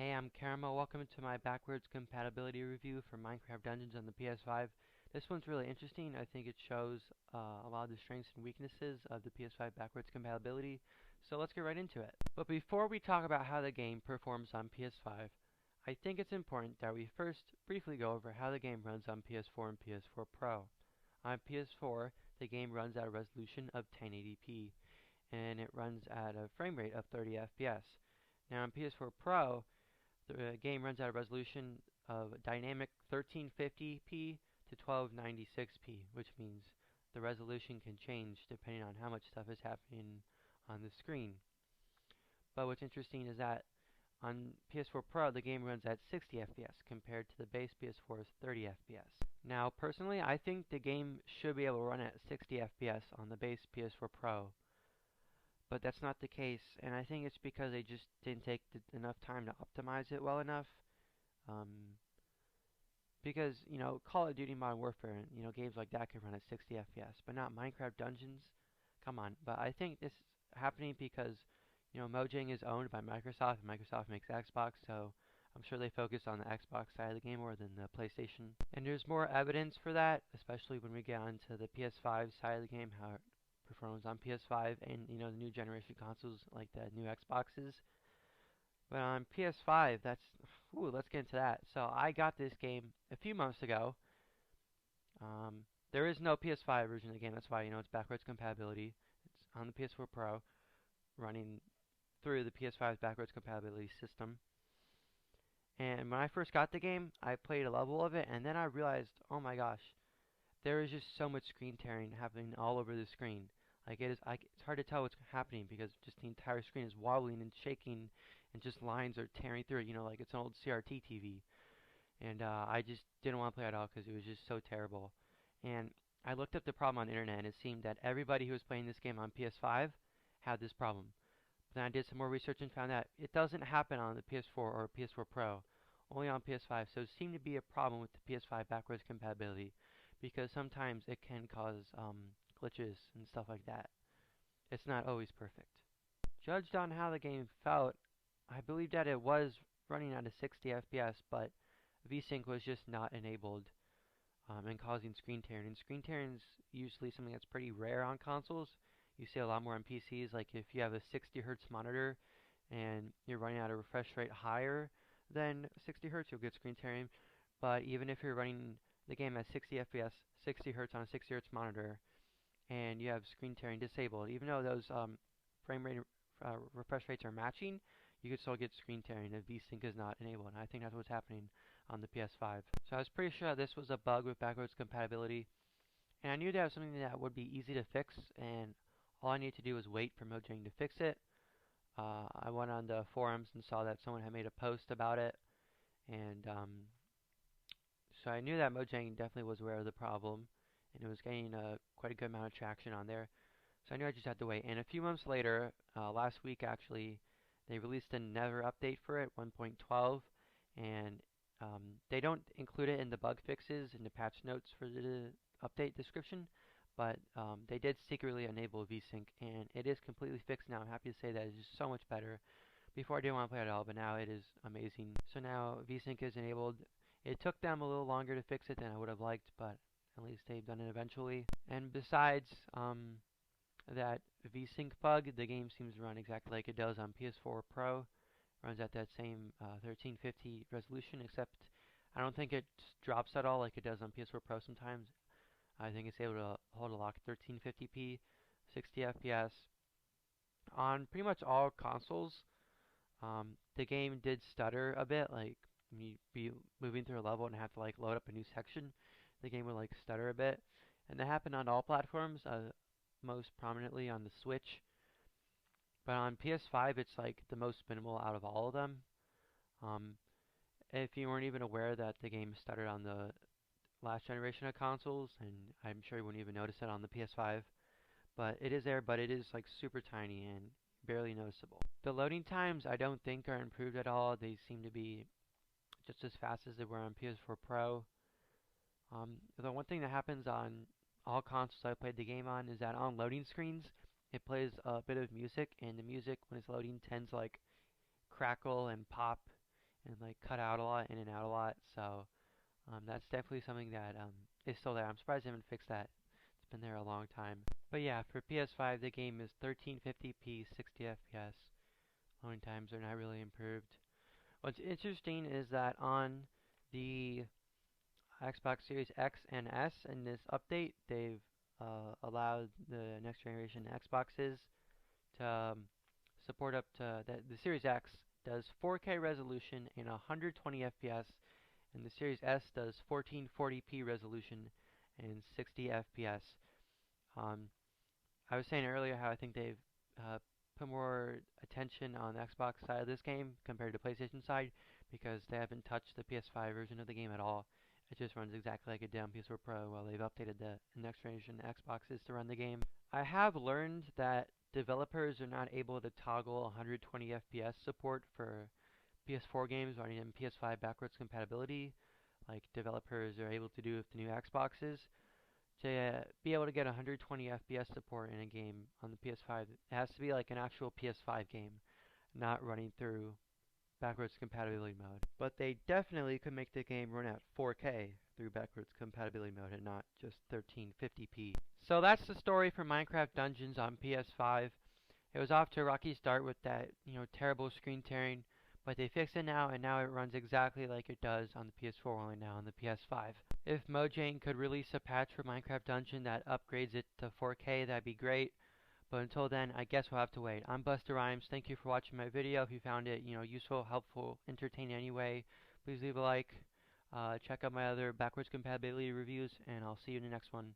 Hey, I'm Caramel. Welcome to my backwards compatibility review for Minecraft Dungeons on the PS5. This one's really interesting. I think it shows a lot of the strengths and weaknesses of the PS5 backwards compatibility. So let's get right into it. But before we talk about how the game performs on PS5, I think it's important that we first briefly go over how the game runs on PS4 and PS4 Pro. On PS4, the game runs at a resolution of 1080p, and it runs at a frame rate of 30 FPS. Now on PS4 Pro, the game runs at a resolution of dynamic 1350p to 1296p, which means the resolution can change depending on how much stuff is happening on the screen. But what's interesting is that on PS4 Pro, the game runs at 60 FPS compared to the base PS4's 30 FPS. Now, personally, I think the game should be able to run at 60 FPS on the base PS4 Pro, but that's not the case, and I think it's because they just didn't take enough time to optimize it well enough. Um, because Call of Duty Modern Warfare and games like that can run at 60 FPS, but not Minecraft Dungeons. Come on, but I think this is happening because Mojang is owned by Microsoft, and Microsoft makes Xbox, so I'm sure they focus on the Xbox side of the game more than the PlayStation. And there's more evidence for that, especially when we get onto the PS5 side of the game, how it performs on PS5 and the new generation consoles like the new Xboxes. But on PS5, let's get into that. So I got this game a few months ago. There is no PS5 version of the game, that's why it's backwards compatibility. It's on the PS4 Pro, running through the PS5's backwards compatibility system. And when I first got the game, I played a level of it, and then I realized, oh my gosh, there is just so much screen tearing happening all over the screen. It's hard to tell what's happening because just the entire screen is wobbling and shaking, and just lines are tearing through it. Like it's an old CRT TV. And I just didn't want to play at all because it was just so terrible. And I looked up the problem on the internet, and it seemed that everybody who was playing this game on PS5 had this problem. But then I did some more research and found that it doesn't happen on the PS4 or PS4 Pro, only on PS5. So it seemed to be a problem with the PS5 backwards compatibility because sometimes it can cause glitches and stuff like that. It's not always perfect. Judged on how the game felt, I believe that it was running at a 60 FPS, but VSync was just not enabled and causing screen tearing. And screen tearing is usually something that's pretty rare on consoles. You see a lot more on PCs, like if you have a 60 hertz monitor and you're running at a refresh rate higher than 60 hertz, you'll get screen tearing. But even if you're running the game at 60 FPS, 60 hertz on a 60 hertz monitor, and you have screen tearing disabled, even though those frame rate refresh rates are matching, you could still get screen tearing if VSync is not enabled. And I think that's what's happening on the PS5. So I was pretty sure this was a bug with backwards compatibility, and I knew that was something that would be easy to fix, and all I needed to do was wait for Mojang to fix it. I went on the forums and saw that someone had made a post about it, and so I knew that Mojang definitely was aware of the problem, and it was getting quite a good amount of traction on there. So I knew I just had to wait. And a few months later, last week actually, they released another update for it, 1.12, and they don't include it in the bug fixes in the patch notes for the update description, but they did secretly enable VSync, and it is completely fixed now. I'm happy to say that it's just so much better. Before I didn't want to play it at all, but now it is amazing. So now VSync is enabled. It took them a little longer to fix it than I would have liked, but at least they've done it eventually. And besides that VSync bug, the game seems to run exactly like it does on PS4 Pro. Runs at that same 1350 resolution, except I don't think it drops at all like it does on PS4 Pro sometimes. I think it's able to hold a lock 1350p, 60 FPS. On pretty much all consoles, the game did stutter a bit, like you'd be moving through a level and have to like load up a new section. The game would like stutter a bit, and that happened on all platforms, most prominently on the Switch. But on PS5, it's like the most minimal out of all of them. Um, if you weren't even aware that the game stuttered on the last generation of consoles, and I'm sure you wouldn't even notice it on the PS5, but it is there, but it is like super tiny and barely noticeable. The loading times I don't think are improved at all. They seem to be just as fast as they were on PS4 Pro. The one thing that happens on all consoles I played the game on is that on loading screens, it plays a bit of music, and the music when it's loading tends to like crackle and pop and like cut out a lot, in and out a lot. So that's definitely something that is still there. I'm surprised they haven't fixed that. It's been there a long time. But yeah, for PS5, the game is 1350p, 60 FPS. Loading times are not really improved. What's interesting is that on the Xbox Series X and S in this update, they've allowed the next generation Xboxes to support up to the Series X does 4K resolution and 120 FPS, and the Series S does 1440p resolution and 60 FPS. Um, I was saying earlier how I think they've uh, put more attention on the Xbox side of this game compared to PlayStation side because they haven't touched the PS5 version of the game at all. It just runs exactly like it did on PS4 Pro while they've updated the next generation Xboxes to run the game. I have learned that developers are not able to toggle 120 FPS support for PS4 games running in PS5 backwards compatibility like developers are able to do with the new Xboxes. To be able to get 120 FPS support in a game on the PS5, it has to be like an actual PS5 game, not running through backwards compatibility mode. But they definitely could make the game run at 4K through backwards compatibility mode and not just 1350p. So that's the story for Minecraft Dungeons on PS5. It was off to a rocky start with that, terrible screen tearing, but they fixed it now, and now it runs exactly like it does on the PS4, only now on the PS5. If Mojang could release a patch for Minecraft Dungeon that upgrades it to 4K, that'd be great. But until then, I guess we'll have to wait. I'm Buster Rhymes. Thank you for watching my video. If you found it, useful, helpful, entertaining anyway, please leave a like. Check out my other backwards compatibility reviews, and I'll see you in the next one.